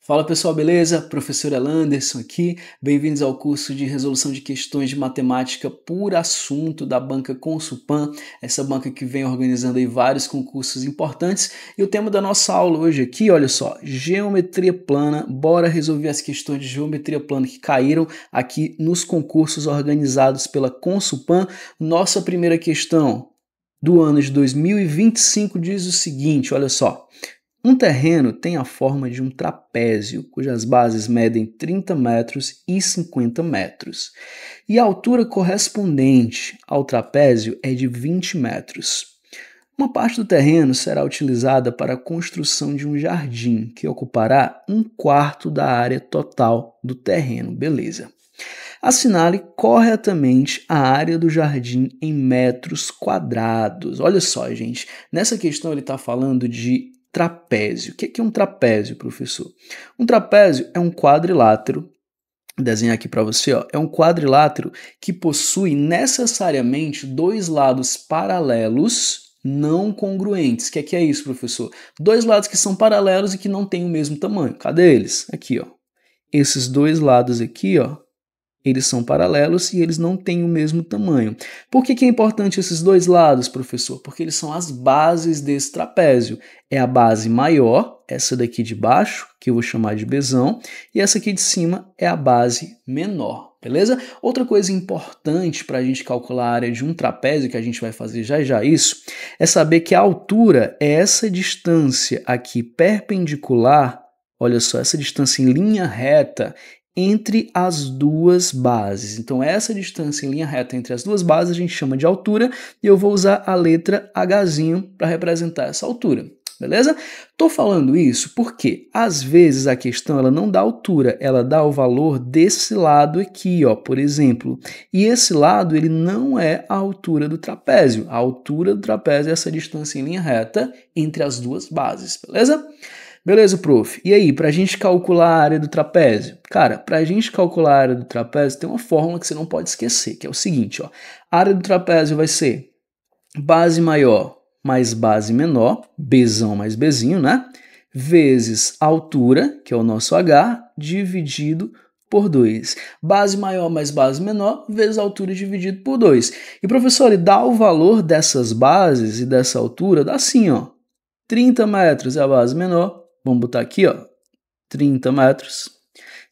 Fala pessoal, beleza? Professor Elanderson aqui, bem-vindos ao curso de resolução de questões de matemática por assunto da banca Consulpan, essa banca que vem organizando aí vários concursos importantes. E o tema da nossa aula hoje aqui, olha só, geometria plana. Bora resolver as questões de geometria plana que caíram aqui nos concursos organizados pela Consulpan. Nossa primeira questão do ano de 2025 diz o seguinte, olha só. Um terreno tem a forma de um trapézio, cujas bases medem 30 metros e 50 metros, e a altura correspondente ao trapézio é de 20 metros. Uma parte do terreno será utilizada para a construção de um jardim, que ocupará 1/4 da área total do terreno, beleza. Assinale corretamente a área do jardim em metros quadrados. Olha só, gente, nessa questão ele está falando de trapézio. O que é um trapézio, professor? Um trapézio é um quadrilátero, vou desenhar aqui para você, ó, é um quadrilátero que possui necessariamente dois lados paralelos não congruentes. O que é isso, professor? Dois lados que são paralelos e que não têm o mesmo tamanho. Cadê eles? Aqui, ó. Esses dois lados aqui, ó, eles são paralelos e eles não têm o mesmo tamanho. Por que é importante esses dois lados, professor? Porque eles são as bases desse trapézio. É a base maior, essa daqui de baixo, que eu vou chamar de Bzão, e essa aqui de cima é a base menor, beleza? Outra coisa importante para a gente calcular a área de um trapézio, que a gente vai fazer já isso, é saber que a altura é essa distância aqui perpendicular, olha só, essa distância em linha reta, entre as duas bases. Então, essa distância em linha reta entre as duas bases a gente chama de altura e eu vou usar a letra Hzinho para representar essa altura, beleza? Estou falando isso porque, às vezes, a questão ela não dá altura, ela dá o valor desse lado aqui, ó, por exemplo. E esse lado ele não é a altura do trapézio. A altura do trapézio é essa distância em linha reta entre as duas bases, beleza? Beleza, prof. E aí, para a gente calcular a área do trapézio? Cara, para a gente calcular a área do trapézio tem uma fórmula que você não pode esquecer, que é o seguinte, ó. A área do trapézio vai ser base maior mais base menor, Bzão mais Bzinho, né? Vezes altura, que é o nosso H, dividido por 2. Base maior mais base menor, vezes altura dividido por 2. E, professor, ele dá o valor dessas bases e dessa altura, dá assim, ó. 30 metros é a base menor, vamos botar aqui, ó, 30 metros.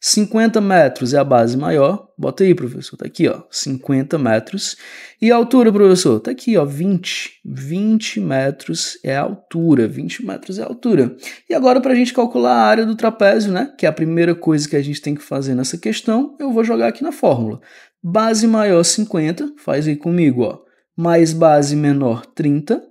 50 metros é a base maior, bota aí, professor, tá aqui, ó, 50 metros. E a altura, professor, tá aqui, ó, 20. 20 metros é a altura, 20 metros é a altura. E agora, para a gente calcular a área do trapézio, né, que é a primeira coisa que a gente tem que fazer nessa questão, eu vou jogar aqui na fórmula. Base maior, 50, faz aí comigo, ó, mais base menor, 30,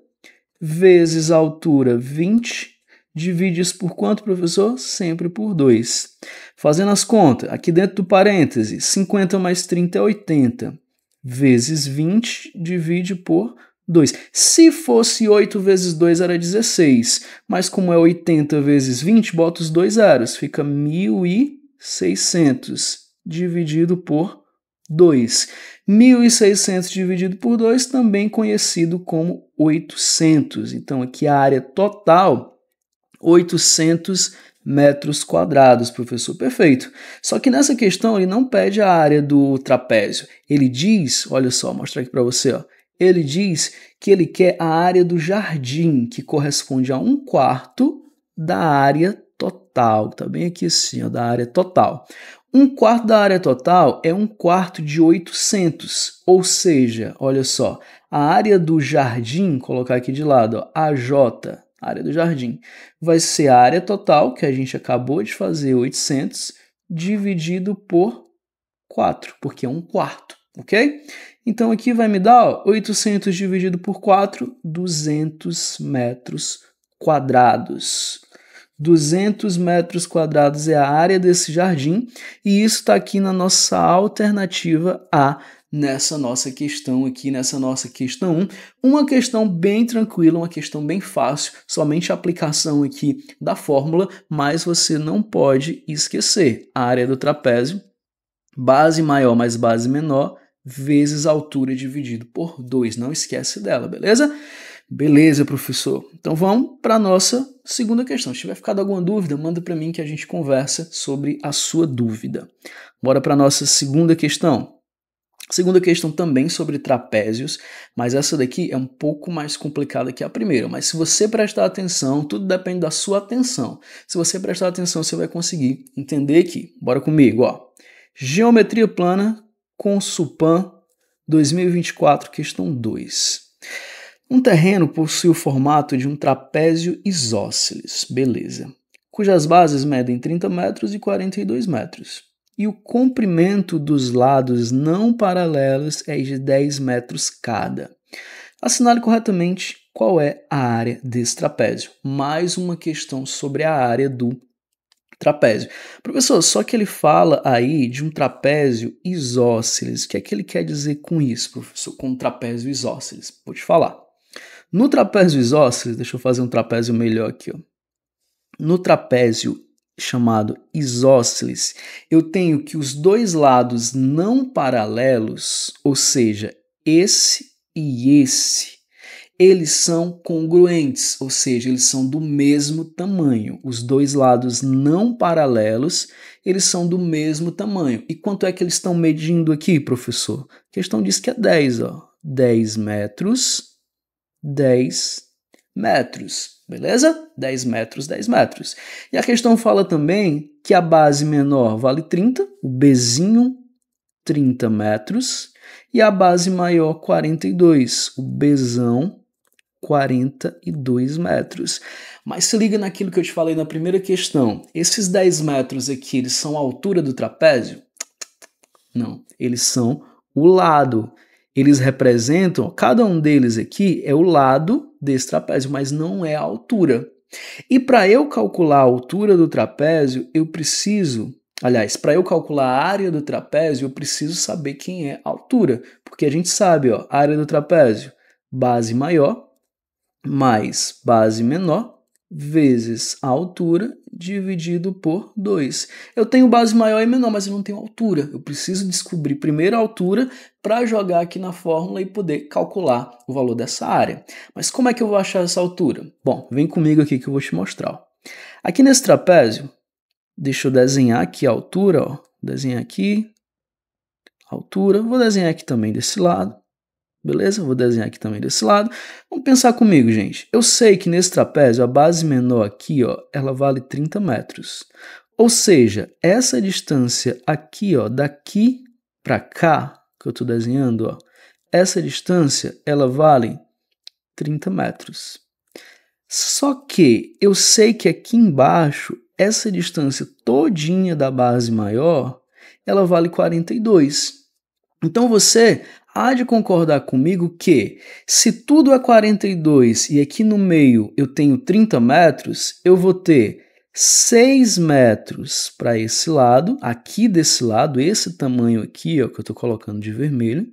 vezes a altura 20, divide isso por quanto, professor? Sempre por 2. Fazendo as contas, aqui dentro do parêntese, 50 mais 30 é 80, vezes 20, divide por 2. Se fosse 8 vezes 2 era 16, mas como é 80 vezes 20, bota os dois zeros, fica 1.600, dividido por 2. 1.600 dividido por 2, também conhecido como 800. Então, aqui a área total, 800 metros quadrados, professor. Perfeito. Só que nessa questão ele não pede a área do trapézio. Ele diz, olha só, vou mostrar aqui para você, ó. Ele diz que ele quer a área do jardim, que corresponde a 1/4 da área total. Tá bem aqui assim, ó, da área total. 1/4 da área total é 1/4 de 800, ou seja, olha só, a área do jardim, vou colocar aqui de lado, ó, AJ, área do jardim, vai ser a área total, que a gente acabou de fazer, 800, dividido por 4, porque é 1/4, ok? Então aqui vai me dar, ó, 800 dividido por 4, 200 metros quadrados. 200 metros quadrados é a área desse jardim e isso está aqui na nossa alternativa A, nessa nossa questão aqui, nessa nossa questão 1. Uma questão bem tranquila, uma questão bem fácil, somente a aplicação aqui da fórmula, mas você não pode esquecer a área do trapézio, base maior mais base menor, vezes altura dividido por 2. Não esquece dela, beleza? Beleza, professor. Então vamos para a nossa segunda questão. Se tiver ficado alguma dúvida, manda para mim que a gente conversa sobre a sua dúvida. Bora para a nossa segunda questão. Segunda questão também sobre trapézios, mas essa daqui é um pouco mais complicada que a primeira. Mas se você prestar atenção, tudo depende da sua atenção. Se você prestar atenção, você vai conseguir entender aqui. Bora comigo, ó. Geometria plana com Supan 2024, questão 2. Um terreno possui o formato de um trapézio isósceles, beleza, cujas bases medem 30 metros e 42 metros. E o comprimento dos lados não paralelos é de 10 metros cada. Assinale corretamente qual é a área desse trapézio. Mais uma questão sobre a área do trapézio. Professor, só que ele fala aí de um trapézio isósceles. O que é que ele quer dizer com isso, professor? Com um trapézio isósceles? Vou te falar. No trapézio isósceles, deixa eu fazer um trapézio melhor aqui, ó. No trapézio chamado isósceles, eu tenho que os dois lados não paralelos, ou seja, esse e esse, eles são congruentes, ou seja, eles são do mesmo tamanho. Os dois lados não paralelos, eles são do mesmo tamanho. E quanto é que eles estão medindo aqui, professor? A questão diz que é 10, ó. 10 metros, 10 metros. Beleza? 10 metros, 10 metros. E a questão fala também que a base menor vale 30, o Bzinho 30 metros, e a base maior 42, o Bzão 42 metros. Mas se liga naquilo que eu te falei na primeira questão. Esses 10 metros aqui, eles são a altura do trapézio? Não, eles são o lado. Eles representam, cada um deles aqui é o lado desse trapézio, mas não é a altura. E para eu calcular a altura do trapézio, eu preciso, para eu calcular a área do trapézio, eu preciso saber quem é a altura. Porque a gente sabe, ó, a área do trapézio, base maior mais base menor vezes a altura dividido por 2. Eu tenho base maior e menor, mas eu não tenho altura. Eu preciso descobrir primeiro a altura para jogar aqui na fórmula e poder calcular o valor dessa área. Mas como é que eu vou achar essa altura? Bom, vem comigo aqui que eu vou te mostrar. Aqui nesse trapézio, deixa eu desenhar aqui a altura, ó. Desenhar aqui a altura. Vou desenhar aqui também desse lado. Beleza? Vou desenhar aqui também desse lado. Vamos pensar comigo, gente. Eu sei que nesse trapézio, a base menor aqui, ó, ela vale 30 metros. Ou seja, essa distância aqui, ó, daqui para cá, que eu estou desenhando, ó, essa distância, ela vale 30 metros. Só que eu sei que aqui embaixo, essa distância todinha da base maior, ela vale 42. Então você há de concordar comigo que, se tudo é 42 e aqui no meio eu tenho 30 metros, eu vou ter 6 metros para esse lado, aqui desse lado, esse tamanho aqui, ó, que eu estou colocando de vermelho,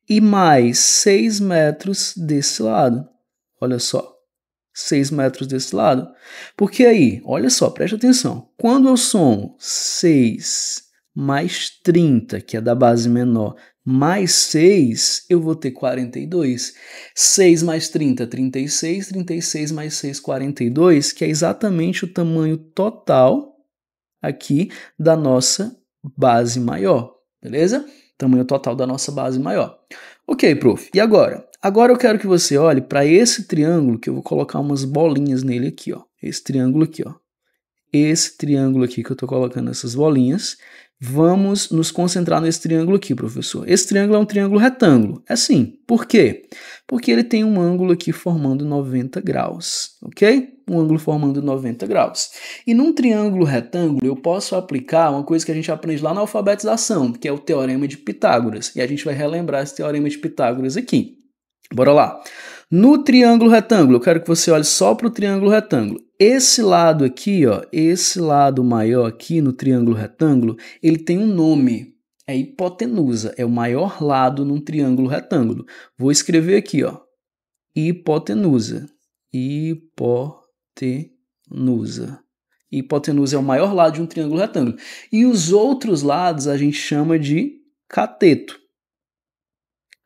e mais 6 metros desse lado. Olha só, 6 metros desse lado. Porque aí, olha só, preste atenção, quando eu somo 6 mais 30, que é da base menor, mais 6, eu vou ter 42. 6 mais 30, 36. 36 mais 6, 42, que é exatamente o tamanho total aqui da nossa base maior. Beleza? Tamanho total da nossa base maior. Ok, prof. E agora? Agora eu quero que você olhe para esse triângulo, que eu vou colocar umas bolinhas nele aqui, ó. Esse triângulo aqui, ó. Esse triângulo aqui que eu estou colocando essas bolinhas. Vamos nos concentrar nesse triângulo aqui, professor. Esse triângulo é um triângulo retângulo. É sim. Por quê? Porque ele tem um ângulo aqui formando 90 graus, ok? Um ângulo formando 90 graus. E num triângulo retângulo, eu posso aplicar uma coisa que a gente aprende lá na alfabetização, que é o Teorema de Pitágoras. E a gente vai relembrar esse Teorema de Pitágoras aqui. Bora lá. No triângulo retângulo, eu quero que você olhe só para o triângulo retângulo. Esse lado aqui, ó, esse lado maior aqui no triângulo retângulo, ele tem um nome, é hipotenusa, é o maior lado num triângulo retângulo. Vou escrever aqui, ó, hipotenusa, hipotenusa. Hipotenusa é o maior lado de um triângulo retângulo. E os outros lados a gente chama de cateto.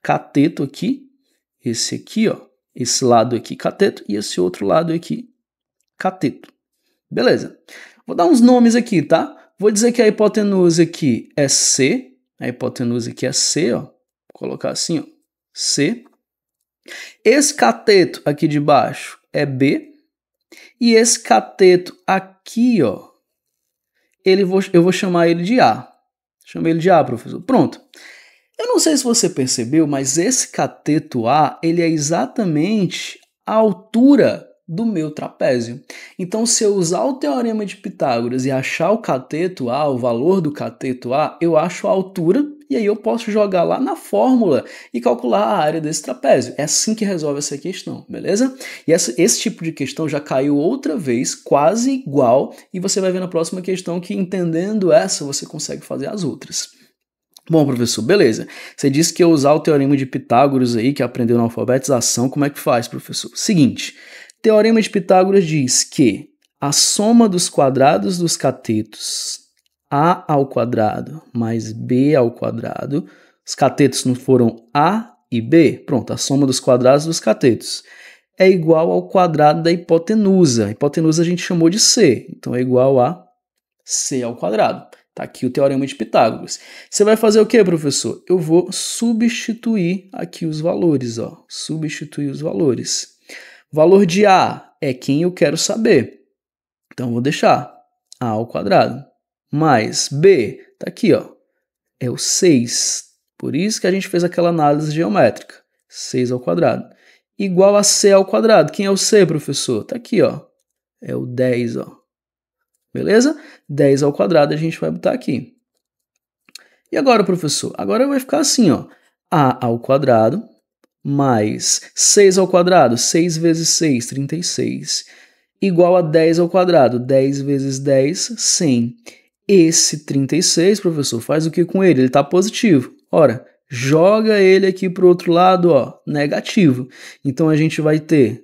Cateto aqui, esse aqui, ó, esse lado aqui cateto e esse outro lado aqui cateto. Beleza. Vou dar uns nomes aqui, tá? Vou dizer que a hipotenusa aqui é C. A hipotenusa aqui é C, ó. Vou colocar assim, ó. C. Esse cateto aqui de baixo é B. E esse cateto aqui, ó, eu vou chamar ele de A. Chamei ele de A, professor. Pronto. Eu não sei se você percebeu, mas esse cateto A, ele é exatamente a altura do meu trapézio. Então, se eu usar o teorema de Pitágoras e achar o cateto A, o valor do cateto A, eu acho a altura e aí eu posso jogar lá na fórmula e calcular a área desse trapézio. É assim que resolve essa questão, beleza? E esse tipo de questão já caiu outra vez, quase igual, e você vai ver na próxima questão que, entendendo essa, você consegue fazer as outras. Bom, professor, beleza. Você disse que ia usar o teorema de Pitágoras aí, que aprendeu na alfabetização. Como é que faz, professor? Seguinte, teorema de Pitágoras diz que a soma dos quadrados dos catetos A ao quadrado mais B ao quadrado, os catetos não foram A e B? Pronto, a soma dos quadrados dos catetos é igual ao quadrado da hipotenusa. A hipotenusa a gente chamou de C, então é igual a C ao quadrado. Tá aqui o teorema de Pitágoras. Você vai fazer o que, professor? Eu vou substituir aqui os valores, ó. Substituir os valores. Valor de A é quem eu quero saber. Então, eu vou deixar A ao quadrado. Mais B, tá aqui, ó. É o 6. Por isso que a gente fez aquela análise geométrica. 6 ao quadrado. Igual a C ao quadrado. Quem é o C, professor? Tá aqui, ó. É o 10, ó. Beleza? 10 ao quadrado a gente vai botar aqui. E agora, professor? Agora vai ficar assim, ó. A ao quadrado mais 6 ao quadrado. 6 vezes 6, 36. Igual a 10 ao quadrado. 10 vezes 10, 100. Esse 36, professor, faz o que com ele? Ele está positivo. Ora, joga ele aqui para o outro lado, ó, negativo. Então, a gente vai ter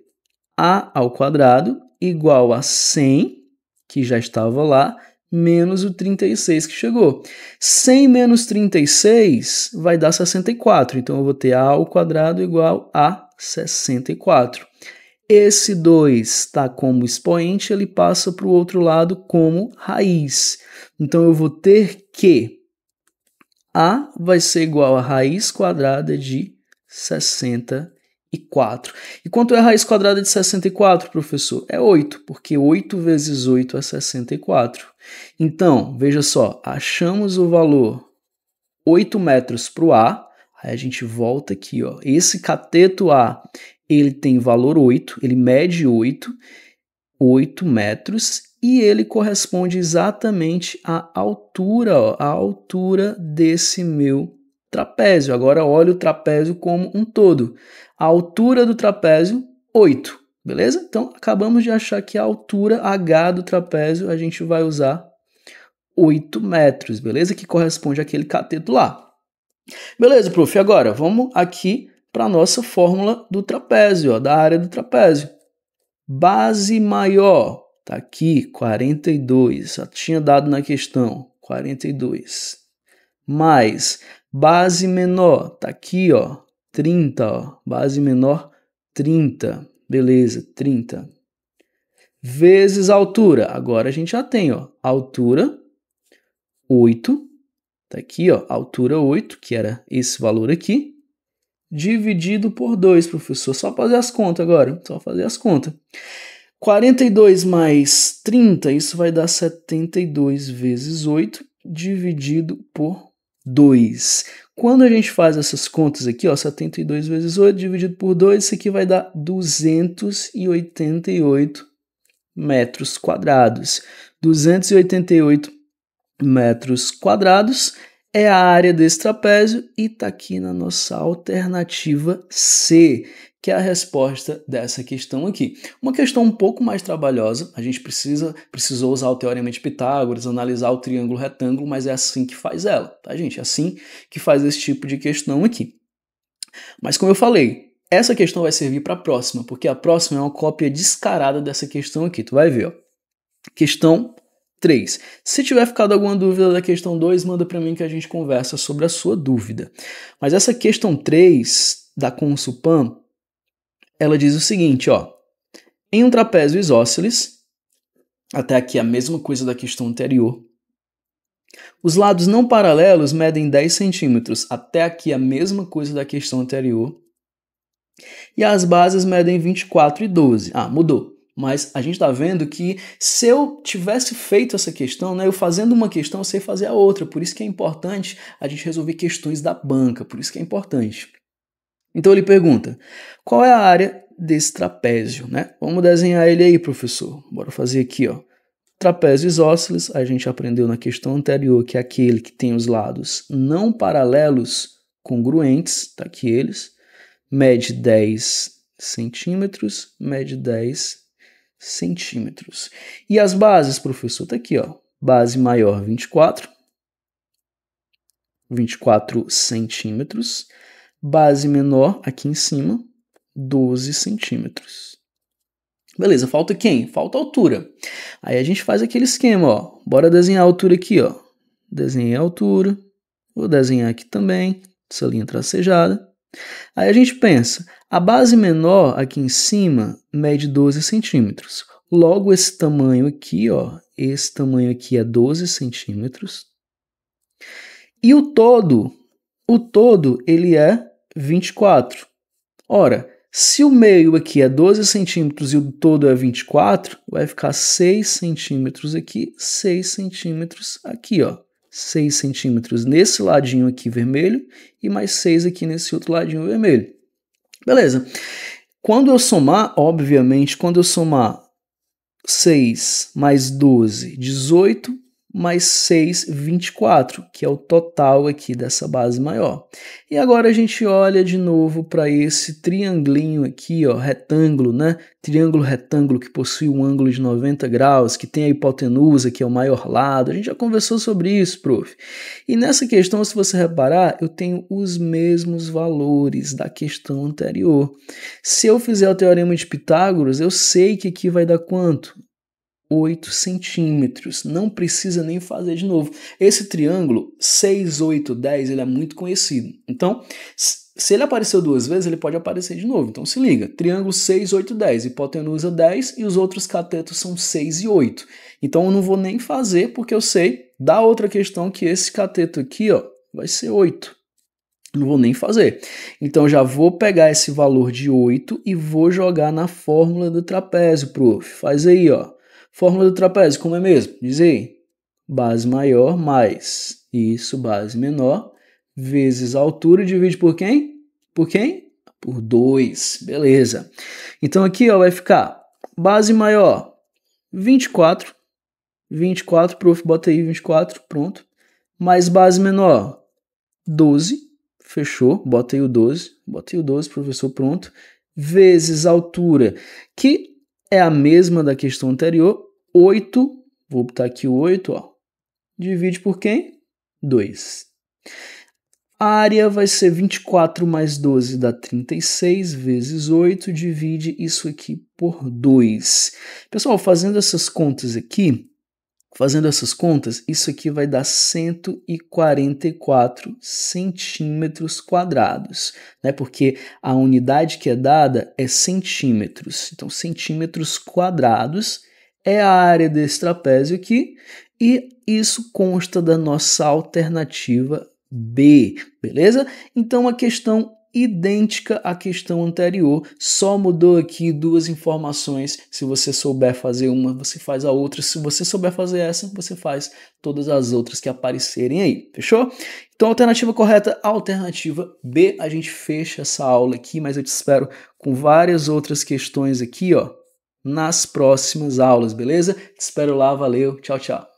A ao quadrado igual a 100, que já estava lá, menos o 36 que chegou. 100 menos 36 vai dar 64. Então, eu vou ter A ao quadrado igual a 64. Esse 2 está como expoente, ele passa para o outro lado como raiz. Então, eu vou ter que A vai ser igual a raiz quadrada de 64. E quanto é a raiz quadrada de 64, professor? É 8, porque 8 vezes 8 é 64. Então, veja só, achamos o valor 8 metros para o A, aí a gente volta aqui, ó. Esse cateto A, ele tem valor 8, ele mede 8 metros, e ele corresponde exatamente à altura, ó, a altura desse meu trapézio. Agora olha o trapézio como um todo. A altura do trapézio, 8, beleza? Então, acabamos de achar que a altura H do trapézio, a gente vai usar 8 metros, beleza? Que corresponde àquele cateto lá. Beleza, prof. Agora, vamos aqui para a nossa fórmula do trapézio, ó, da área do trapézio. Base maior, tá aqui, 42, já tinha dado na questão, 42. Mais base menor, tá aqui, ó, 30, ó, base menor, 30, beleza, 30. Vezes altura, agora a gente já tem, ó, altura, 8, tá aqui, ó, altura 8, que era esse valor aqui, dividido por 2, professor. Só fazer as contas agora, só fazer as contas. 42 mais 30, isso vai dar 72 vezes 8, dividido por 2. Quando a gente faz essas contas aqui, ó, 72 vezes 8 dividido por 2, isso aqui vai dar 288 metros quadrados. 288 metros quadrados é a área desse trapézio e está aqui na nossa alternativa C, que é a resposta dessa questão aqui. Uma questão um pouco mais trabalhosa, a gente precisou usar o teorema de Pitágoras, analisar o triângulo retângulo, mas é assim que faz ela, tá, gente? É assim que faz esse tipo de questão aqui. Mas como eu falei, essa questão vai servir para a próxima, porque a próxima é uma cópia descarada dessa questão aqui, tu vai ver, ó. Questão 3. Se tiver ficado alguma dúvida da questão 2, manda para mim que a gente conversa sobre a sua dúvida. Mas essa questão 3 da Consulpan, ela diz o seguinte, ó. Em um trapézio isósceles, até aqui a mesma coisa da questão anterior, os lados não paralelos medem 10 centímetros, até aqui a mesma coisa da questão anterior, e as bases medem 24 e 12. Ah, mudou. Mas a gente está vendo que se eu tivesse feito essa questão, né, eu fazendo uma questão, eu sei fazer a outra. Por isso que é importante a gente resolver questões da banca, por isso que é importante. Então ele pergunta, qual é a área desse trapézio? Né? Vamos desenhar ele aí, professor. Bora fazer aqui, ó. Trapézio isósceles, a gente aprendeu na questão anterior que é aquele que tem os lados não paralelos congruentes, tá aqui eles, mede 10 centímetros, mede 10 centímetros. E as bases, professor, tá aqui, ó, base maior 24 centímetros, base menor aqui em cima, 12 centímetros. Beleza, falta quem? Falta a altura. Aí a gente faz aquele esquema, ó. Bora desenhar a altura aqui, ó. Desenhei a altura. Vou desenhar aqui também, essa linha tracejada. Aí a gente pensa, a base menor aqui em cima mede 12 centímetros. Logo esse tamanho aqui, ó, esse tamanho aqui é 12 centímetros. E o todo ele é 24. Ora, se o meio aqui é 12 centímetros e o todo é 24, vai ficar 6 centímetros aqui, 6 centímetros aqui, ó. 6 centímetros nesse ladinho aqui vermelho e mais 6 aqui nesse outro ladinho vermelho. Beleza. Quando eu somar, obviamente, quando eu somar 6 mais 12, 18, mais 6, 24, que é o total aqui dessa base maior. E agora a gente olha de novo para esse triangulinho aqui, ó, retângulo, né? Triângulo retângulo que possui um ângulo de 90 graus, que tem a hipotenusa, que é o maior lado. A gente já conversou sobre isso, prof. E nessa questão, se você reparar, eu tenho os mesmos valores da questão anterior. Se eu fizer o teorema de Pitágoras, eu sei que aqui vai dar quanto? 8 centímetros, não precisa nem fazer de novo. Esse triângulo 6, 8, 10, ele é muito conhecido. Então, se ele apareceu duas vezes, ele pode aparecer de novo. Então se liga, triângulo 6, 8, 10, hipotenusa 10 e os outros catetos são 6 e 8. Então eu não vou nem fazer porque eu sei da outra questão que esse cateto aqui, ó, vai ser 8. Não vou nem fazer. Então já vou pegar esse valor de 8 e vou jogar na fórmula do trapézio, prof. Faz aí, ó. Fórmula do trapézio, como é mesmo? Diz aí. Base maior mais isso, base menor, vezes a altura, divide por quem? Por quem? Por 2. Beleza. Então aqui, ó, vai ficar base maior 24. 24, prof, bota aí 24, pronto. Mais base menor 12. Fechou, bota aí o 12. Bota aí o 12, professor, pronto. Vezes a altura, que é a mesma da questão anterior, 8, vou botar aqui o 8, ó, divide por quem? 2. A área vai ser 24 mais 12 dá 36, vezes 8, divide isso aqui por 2. Pessoal, fazendo essas contas, isso aqui vai dar 144 centímetros quadrados, né? Porque a unidade que é dada é centímetros. Então, centímetros quadrados é a área desse trapézio aqui e isso consta da nossa alternativa B, beleza? Então, a questão idêntica à questão anterior, só mudou aqui duas informações. Se você souber fazer uma, você faz a outra. Se você souber fazer essa, você faz todas as outras que aparecerem aí, fechou? Então, alternativa correta, alternativa B. A gente fecha essa aula aqui, mas eu te espero com várias outras questões aqui, ó, nas próximas aulas, beleza? Te espero lá, valeu, tchau, tchau.